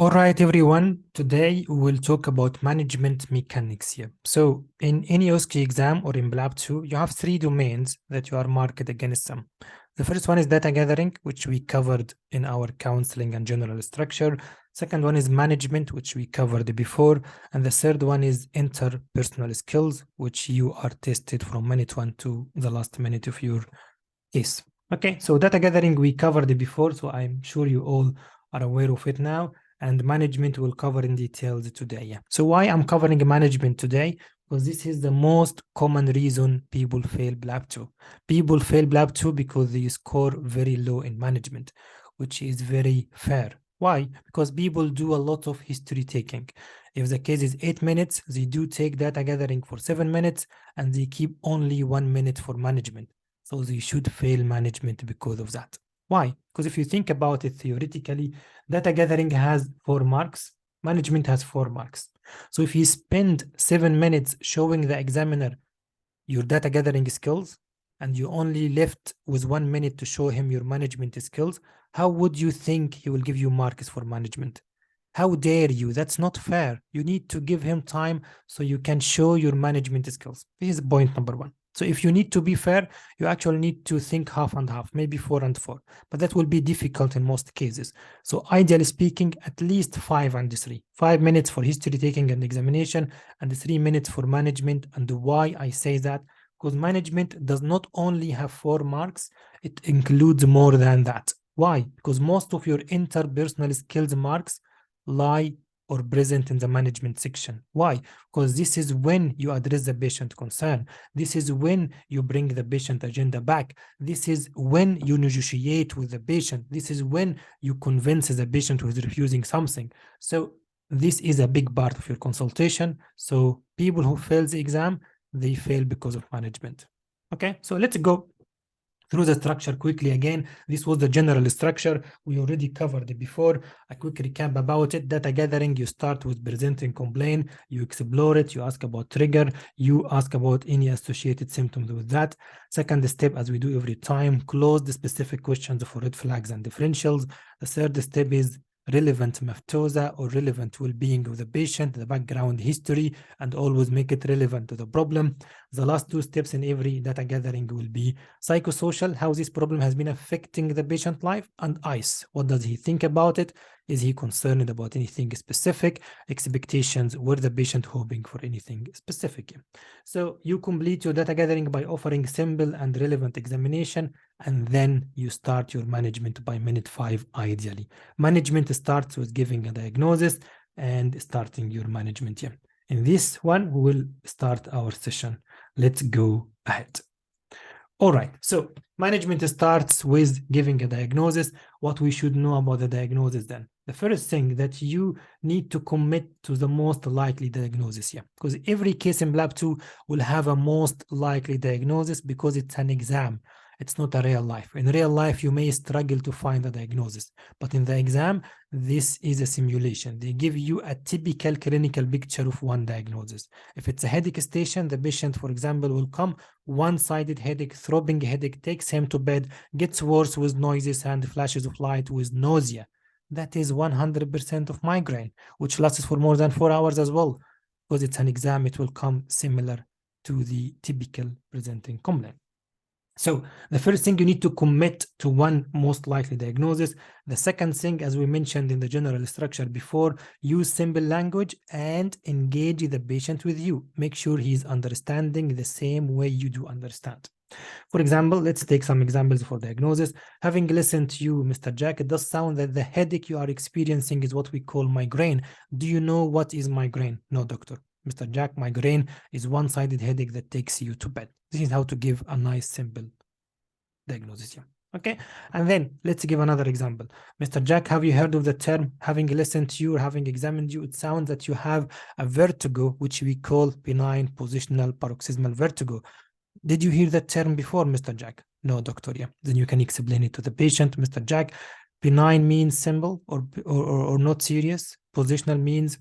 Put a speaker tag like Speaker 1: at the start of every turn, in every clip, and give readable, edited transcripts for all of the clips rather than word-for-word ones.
Speaker 1: All right, everyone. Today we will talk about management mechanics here. So in any OSCE exam or in Lab 2, you have three domains that you are marked against them. The first one is data gathering, which we covered in our counseling and general structure. Second one is management, which we covered before. And the third one is interpersonal skills, which you are tested from minute 1 to the last minute of your case. Okay, so data gathering we covered before, so I'm sure you all are aware of it now. And management will cover in details today. Yeah. So why I'm covering management today? Because this is the most common reason people fail Lab 2. People fail Lab 2 because they score very low in management, which is very fair. Why? Because people do a lot of history taking. If the case is 8 minutes, they do take data gathering for 7 minutes and they keep only 1 minute for management. So they should fail management because of that. Why? Because if you think about it theoretically, data gathering has 4 marks, management has 4 marks. So if you spend 7 minutes showing the examiner your data gathering skills and you only left with 1 minute to show him your management skills, how would you think he will give you marks for management? How dare you? That's not fair. You need to give him time so you can show your management skills. This is point number 1. So if you need to be fair, you actually need to think half and half, maybe 4 and 4, but that will be difficult in most cases. So ideally speaking, at least 5 and 3, 5 minutes for history taking and examination and 3 minutes for management. And why I say that? Because management does not only have 4 marks, it includes more than that. Why? Because most of your interpersonal skills marks lie or present in the management section. Why? Because this is when you address the patient concern. This is when you bring the patient agenda back. This is when you negotiate with the patient. This is when you convince the patient who is refusing something. So this is a big part of your consultation. So people who fail the exam, they fail because of management. Okay, so let's go through the structure quickly again. This was the general structure. We already covered it before. A quick recap about it. Data gathering, you start with presenting complaint, you explore it, you ask about trigger, you ask about any associated symptoms with that. Second step, as we do every time, close the specific questions for red flags and differentials. The third step is relevant maftosa or relevant well-being of the patient, the background history, and always make it relevant to the problem. The last 2 steps in every data gathering will be psychosocial, how this problem has been affecting the patient life, and ICE, what does he think about it? Is he concerned about anything specific? Expectations, were the patient hoping for anything specific? So you complete your data gathering by offering simple and relevant examination, and then you start your management by minute 5 ideally. Management starts with giving a diagnosis and starting your management here. In this one, we will start our session. Let's go ahead. All right, so management starts with giving a diagnosis. What we should know about the diagnosis then. The first thing that you need to commit to the most likely diagnosis here, because every case in Lab 2 will have a most likely diagnosis because it's an exam. It's not a real life. In real life, you may struggle to find a diagnosis, but in the exam, this is a simulation. They give you a typical clinical picture of one diagnosis. If it's a headache station, the patient, for example, will come one-sided headache, throbbing headache, takes him to bed, gets worse with noises and flashes of light with nausea. That is 100% of migraine, which lasts for more than 4 hours as well. Because it's an exam, it will come similar to the typical presenting complaint. So the first thing, you need to commit to one most likely diagnosis. The second thing, as we mentioned in the general structure before, use simple language and engage the patient with you. Make sure he's understanding the same way you do understand. For example, let's take some examples for diagnosis. Having listened to you, Mr. Jack, it does sound that the headache you are experiencing is what we call migraine. Do you know what is migraine? No, doctor. Mr. Jack, migraine is one-sided headache that takes you to bed. This is how to give a nice, simple diagnosis here. Okay, and then let's give another example. Mr. Jack, have you heard of the term, having listened to you or having examined you, it sounds that you have a vertigo, which we call benign positional paroxysmal vertigo. Did you hear that term before, Mr. Jack? No, doctor. Yeah. Then you can explain it to the patient. Mr. Jack, benign means simple or not serious. Positional means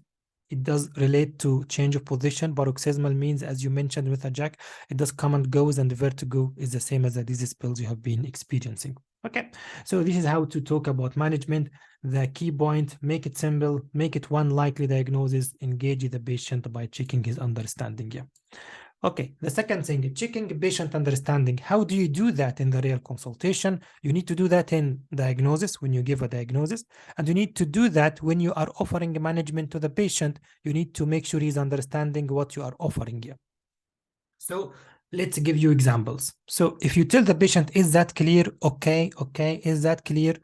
Speaker 1: it does relate to change of position. Paroxysmal means, as you mentioned, Mr. Jack, it does come and goes, and the vertigo is the same as the disease pills you have been experiencing. Okay, so this is how to talk about management. The key point: make it simple, make it one likely diagnosis, engage the patient by checking his understanding. Yeah. Okay, the second thing, checking patient understanding. How do you do that in the real consultation? You need to do that in diagnosis when you give a diagnosis, and you need to do that when you are offering management to the patient. You need to make sure he's understanding what you are offering him. So let's give you examples. So if you tell the patient, is that clear? Okay, is that clear?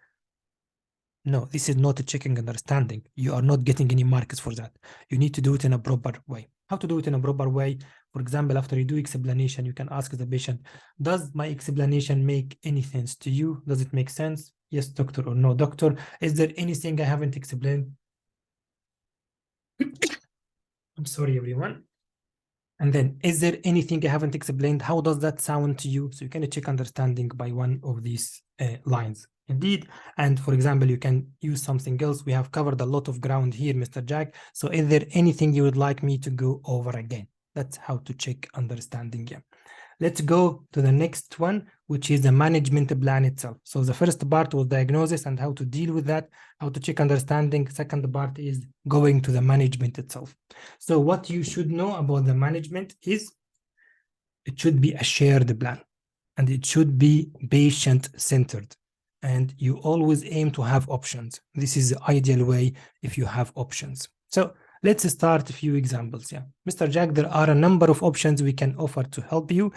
Speaker 1: No, this is not a checking understanding. You are not getting any marks for that. You need to do it in a proper way. How to do it in a proper way? For example, after you do explanation, you can ask the patient, does my explanation make any sense to you? Does it make sense? Yes, doctor, or no, doctor. Is there anything I haven't explained? I'm sorry, everyone. And then, is there anything I haven't explained? How does that sound to you? So you can check understanding by one of these lines. Indeed. And for example, you can use something else. We have covered a lot of ground here, Mr. Jack. So is there anything you would like me to go over again? That's how to check understanding. Yeah. Let's go to the next one, which is the management plan itself. So the first part was diagnosis and how to deal with that, how to check understanding. Second part is going to the management itself. So what you should know about the management is it should be a shared plan and it should be patient-centered. And you always aim to have options. This is the ideal way if you have options. So let's start a few examples. Yeah, Mr. Jack, there are a number of options we can offer to help you.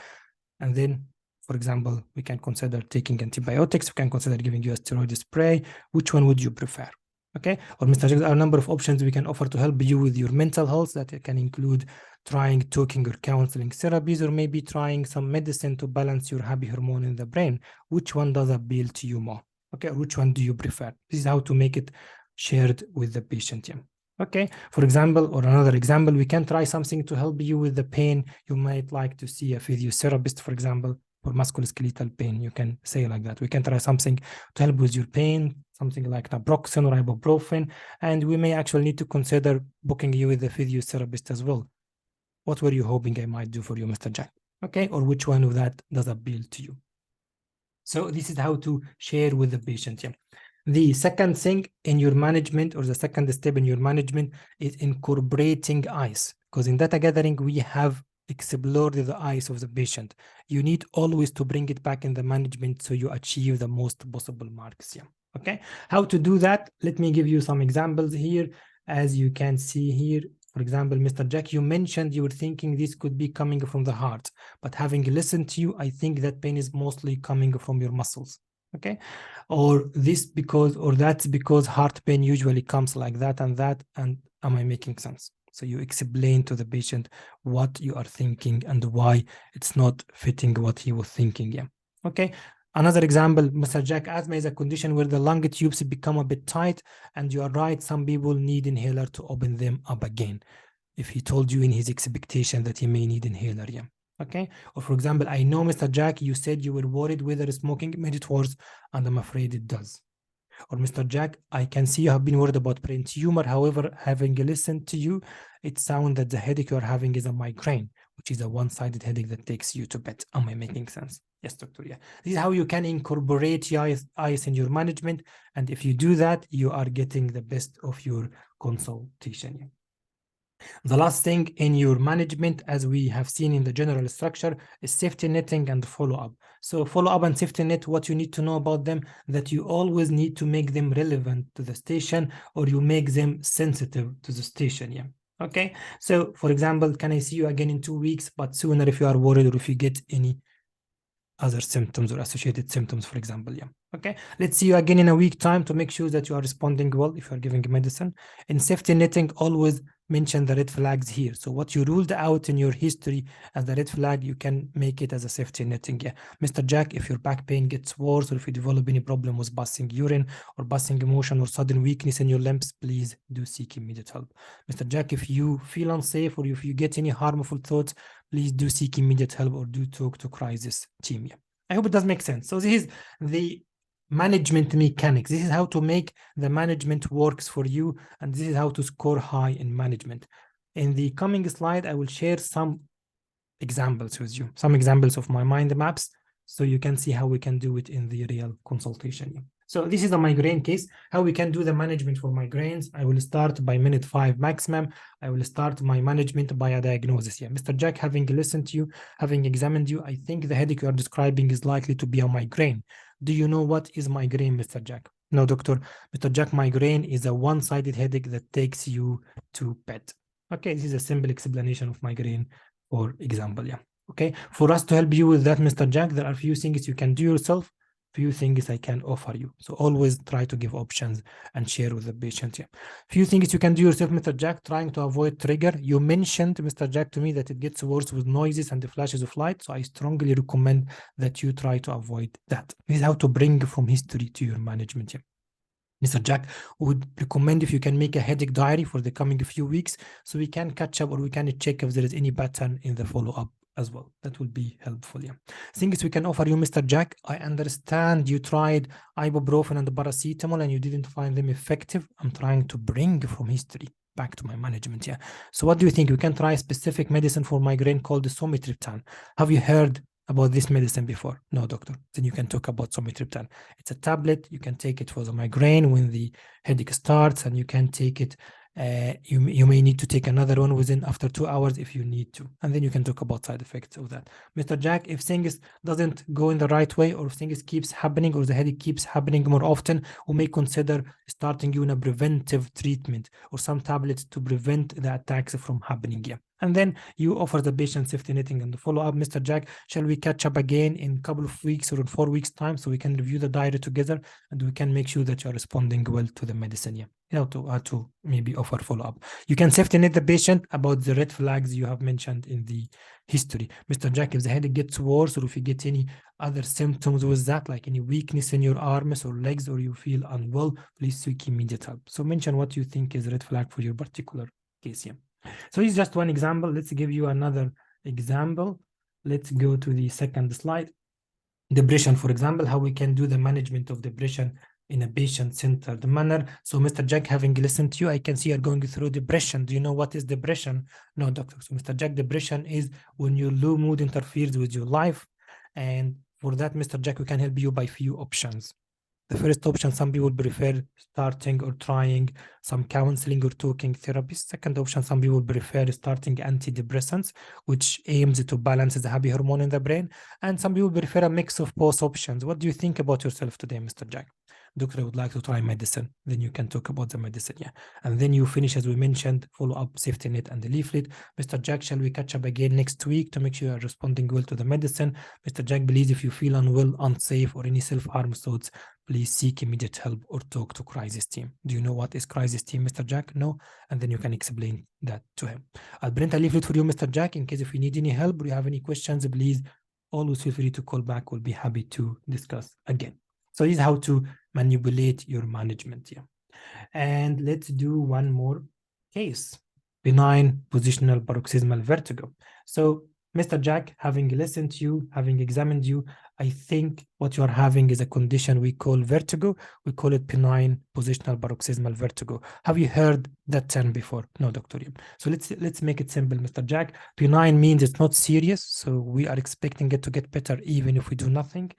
Speaker 1: And then, for example, we can consider taking antibiotics. We can consider giving you a steroid spray. Which one would you prefer? Okay. Or Mr. Jack, there are a number of options we can offer to help you with your mental health. That can include trying talking or counseling therapies, or maybe trying some medicine to balance your happy hormone in the brain. Which one does appeal to you more? Okay. Or which one do you prefer? This is how to make it shared with the patient. Yeah. Okay, for example, or another example, we can try something to help you with the pain. You might like to see a physiotherapist, for example, for musculoskeletal pain. You can say like that. We can try something to help with your pain, something like naproxen or ibuprofen, and we may actually need to consider booking you with a physiotherapist as well. What were you hoping I might do for you, Mr. Jack? Okay, or which one of that does appeal to you? So this is how to share with the patient. Yeah. The second thing in your management, or the second step in your management, is incorporating eyes. Because in data gathering, we have explored the eyes of the patient. You need always to bring it back in the management so you achieve the most possible marks. Yeah. Okay. How to do that? Let me give you some examples here. As you can see here, for example, Mr. Jack, you mentioned you were thinking this could be coming from the heart, but having listened to you, I think that pain is mostly coming from your muscles. Okay. Or this because, or that's because heart pain usually comes like that and that. And am I making sense? So you explain to the patient what you are thinking and why it's not fitting what he was thinking. Yeah. Okay. Another example, Mr. Jack, asthma is a condition where the lung tubes become a bit tight, and you are right, some people need inhaler to open them up again. If he told you in his expectation that he may need inhaler, yeah. Okay. Or for example, I know, Mr. Jack, you said you were worried whether smoking made it worse, and I'm afraid it does. Or Mr. Jack, I can see you have been worried about brain tumor. However, having listened to you, it sounds that the headache you're having is a migraine, which is a one-sided headache that takes you to bed. Am I making sense? Yes, doctor. Yeah. This is how you can incorporate eyes in your management. And if you do that, you are getting the best of your consultation. The last thing in your management, as we have seen in the general structure, is safety netting and follow-up. So follow-up and safety net, what you need to know about them, that you always need to make them relevant to the station, or you make them sensitive to the station. Yeah. Okay. So for example, can I see you again in 2 weeks, but sooner if you are worried or if you get any other symptoms or associated symptoms, for example. Yeah. Okay. Let's see you again in a week time to make sure that you are responding well if you are giving medicine. In safety netting, always mention the red flags here. So what you ruled out in your history as the red flag, you can make it as a safety netting. Yeah. Mr. Jack, if your back pain gets worse, or if you develop any problem with passing urine or passing emotion or sudden weakness in your limbs, please do seek immediate help. Mr. Jack, if you feel unsafe or if you get any harmful thoughts, please do seek immediate help or do talk to crisis team. Yeah. I hope it does make sense. So this is the management mechanics. This is how to make the management works for you, and this is how to score high in management. In the coming slide, I will share some examples with you, some examples of my mind maps. so you can see how we can do it in the real consultation. So this is a migraine case, how we can do the management for migraines. I will start by minute 5 maximum. I will start my management by a diagnosis. Mr. Jack, having listened to you, having examined you, I think the headache you are describing is likely to be a migraine. Do you know what is migraine, Mr. Jack? No, doctor. Mr. Jack, migraine is a one-sided headache that takes you to bed. Okay, this is a simple explanation of migraine, for example. Okay, for us to help you with that, Mr. Jack, there are a few things you can do yourself, few things I can offer you. So always try to give options and share with the patient. Few things you can do yourself, Mr. Jack, trying to avoid trigger. You mentioned, Mr. Jack, to me that it gets worse with noises and the flashes of light. So I strongly recommend that you try to avoid that. This is how to bring from history to your management. Mr. Jack would recommend if you can make a headache diary for the coming few weeks so we can catch up or we can check if there is any pattern in the follow-up as well. That will be helpful. Things we can offer you, Mr. Jack. I understand you tried ibuprofen and paracetamol and you didn't find them effective. I'm trying to bring from history back to my management. So what do you think? We can try a specific medicine for migraine called the sumatriptan. Have you heard about this medicine before? No, doctor. Then you can talk about sumatriptan. It's a tablet. You can take it for the migraine when the headache starts, and you can take it. You may need to take another one after 2 hours if you need to, and then you can talk about side effects of that. Mr. Jack, if things doesn't go in the right way, or if things keeps happening, or the headache keeps happening more often, we may consider starting you in a preventive treatment or some tablets to prevent the attacks from happening. And then you offer the patient safety netting and the follow-up. Mr. Jack, shall we catch up again in a couple of weeks or in 4 weeks time so we can review the diary together and we can make sure that you're responding well to the medicine? To maybe offer follow-up. You can safety net the patient about the red flags you have mentioned in the history. Mr. Jack, if the headache gets worse or if you get any other symptoms with that, like any weakness in your arms or legs, or you feel unwell, please seek immediate help. So mention what you think is a red flag for your particular case. So it's just one example. Let's give you another example. Let's go to the second slide. Depression, for example, how we can do the management of depression in a patient-centered manner. So Mr. Jack, having listened to you, I can see you're going through depression. Do you know what is depression? No, doctor. So Mr. Jack, depression is when your low mood interferes with your life. And for that, Mr. Jack, we can help you by few options. The first option, some people prefer starting or trying some counseling or talking therapy. Second option, some people prefer starting antidepressants, which aims to balance the happy hormone in the brain. And some people prefer a mix of both options. What do you think about yourself today, Mr. Jack? Doctor, I would like to try medicine. Then you can talk about the medicine, And then you finish, as we mentioned, follow-up, safety net, and the leaflet. Mr. Jack, shall we catch up again next week to make sure you are responding well to the medicine? Mr. Jack, please, if you feel unwell, unsafe, or any self-harm thoughts, please seek immediate help or talk to crisis team. Do you know what is crisis team, Mr. Jack? No? And then you can explain that to him. I'll print a leaflet for you, Mr. Jack, in case if you need any help or you have any questions, please always feel free to call back. We'll be happy to discuss again. So this is how to manipulate your management. And let's do one more case. Benign positional paroxysmal vertigo. So Mr. Jack, having listened to you, having examined you, I think what you are having is a condition we call vertigo. We call it benign positional paroxysmal vertigo. Have you heard that term before? No, doctor. So let's make it simple, Mr. Jack. Benign means it's not serious, so we are expecting it to get better even if we do nothing.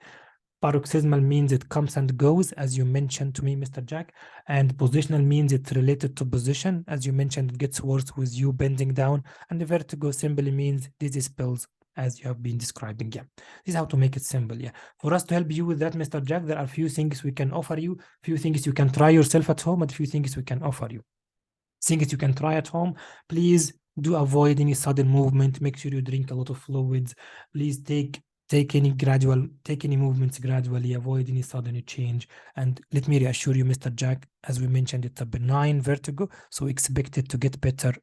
Speaker 1: Paroxysmal means it comes and goes, as you mentioned to me, Mr. Jack. And positional means it's related to position. As you mentioned, it gets worse with you bending down. And the vertigo simply means dizzy spells, as you have been describing. This is how to make it simple. For us to help you with that, Mr. Jack, there are few things we can offer you, few things you can try yourself at home, and few things we can offer you. Things you can try at home, please do avoid any sudden movement. Make sure you drink a lot of fluids. Please take any movements gradually, avoid any sudden change. And let me reassure you, Mr. Jack, as we mentioned, it's a benign vertigo, so expect it to get better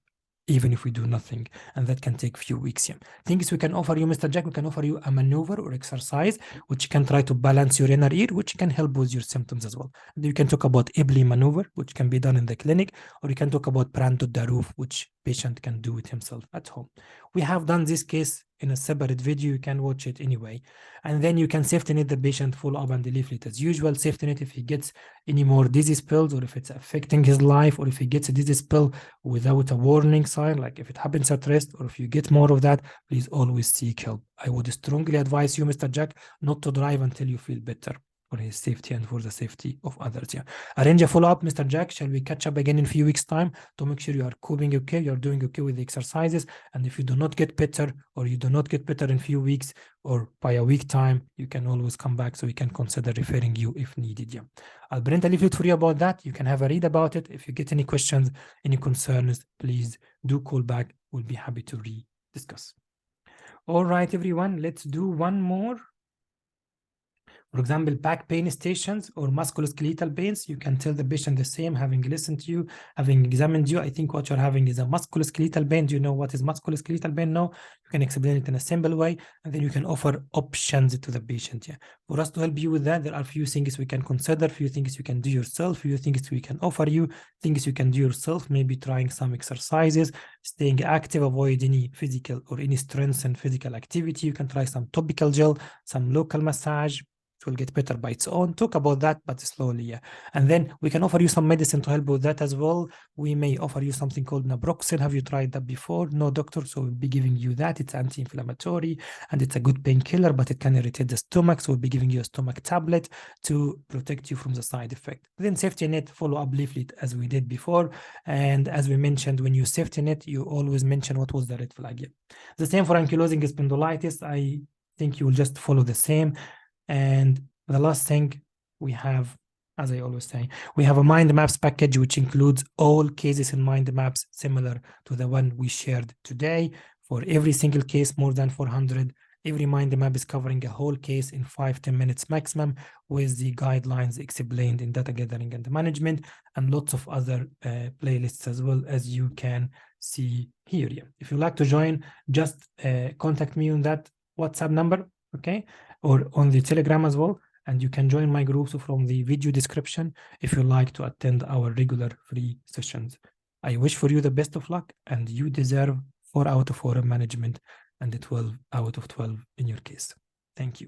Speaker 1: even if we do nothing, and that can take a few weeks. Things we can offer you, Mr. Jack, we can offer you a maneuver or exercise which can try to balance your inner ear, which can help with your symptoms as well. And you can talk about Ibley maneuver, which can be done in the clinic, or you can talk about Brando Daruf, which patient can do it himself at home. We have done this case in a separate video. You can watch it anyway. And then you can safety net the patient, follow up and leaflet as usual. Safety net if he gets any more disease spills, or if it's affecting his life, or if he gets a disease spill without a warning sign, like if it happens at rest, or if you get more of that, please always seek help. I would strongly advise you, Mr. Jack, not to drive until you feel better, for his safety and for the safety of others. Yeah. Arrange a follow-up, Mr. Jack. Shall we catch up again in a few weeks' time to make sure you are coping okay, you're doing okay with the exercises, and if you do not get better, or you do not get better in a few weeks, or by a week time, you can always come back so we can consider referring you if needed. Yeah. I'll print a leaflet for you about that. You can have a read about it. If you get any questions, any concerns, please do call back. We'll be happy to discuss. All right, everyone, let's do one more. For example, back pain stations or musculoskeletal pains, you can tell the patient the same, having listened to you, having examined you. I think what you're having is a musculoskeletal pain. Do you know what is musculoskeletal pain? No, you can explain it in a simple way, and then you can offer options to the patient. Yeah. For us to help you with that, there are a few things we can consider, few things you can do yourself, few things we can offer you, things you can do yourself, maybe trying some exercises, staying active, avoid any physical or any strength and physical activity. You can try some topical gel, some local massage. It will get better by its own. Talk about that, but slowly, yeah. And then we can offer you some medicine to help with that as well. We may offer you something called naproxen. Have you tried that before? No, doctor. So we'll be giving you that. It's anti-inflammatory and it's a good painkiller, but it can irritate the stomach. So we'll be giving you a stomach tablet to protect you from the side effect. Then safety net follow-up leaflet as we did before. And as we mentioned, when you safety net, you always mention what was the red flag. Yeah. The same for ankylosing spondylitis. I think you will just follow the same. And the last thing we have, as I always say, we have a mind maps package, which includes all cases in mind maps similar to the one we shared today. For every single case, more than 400, every mind map is covering a whole case in 5-10 minutes maximum, with the guidelines explained in data gathering and management, and lots of other playlists as well, as you can see here. Yeah. If you'd like to join, just contact me on that WhatsApp number, okay, or on the Telegram as well, and you can join my groups from the video description if you like to attend our regular free sessions. I wish for you the best of luck, and you deserve 4 out of 4 in management and 12 out of 12 in your case. Thank you.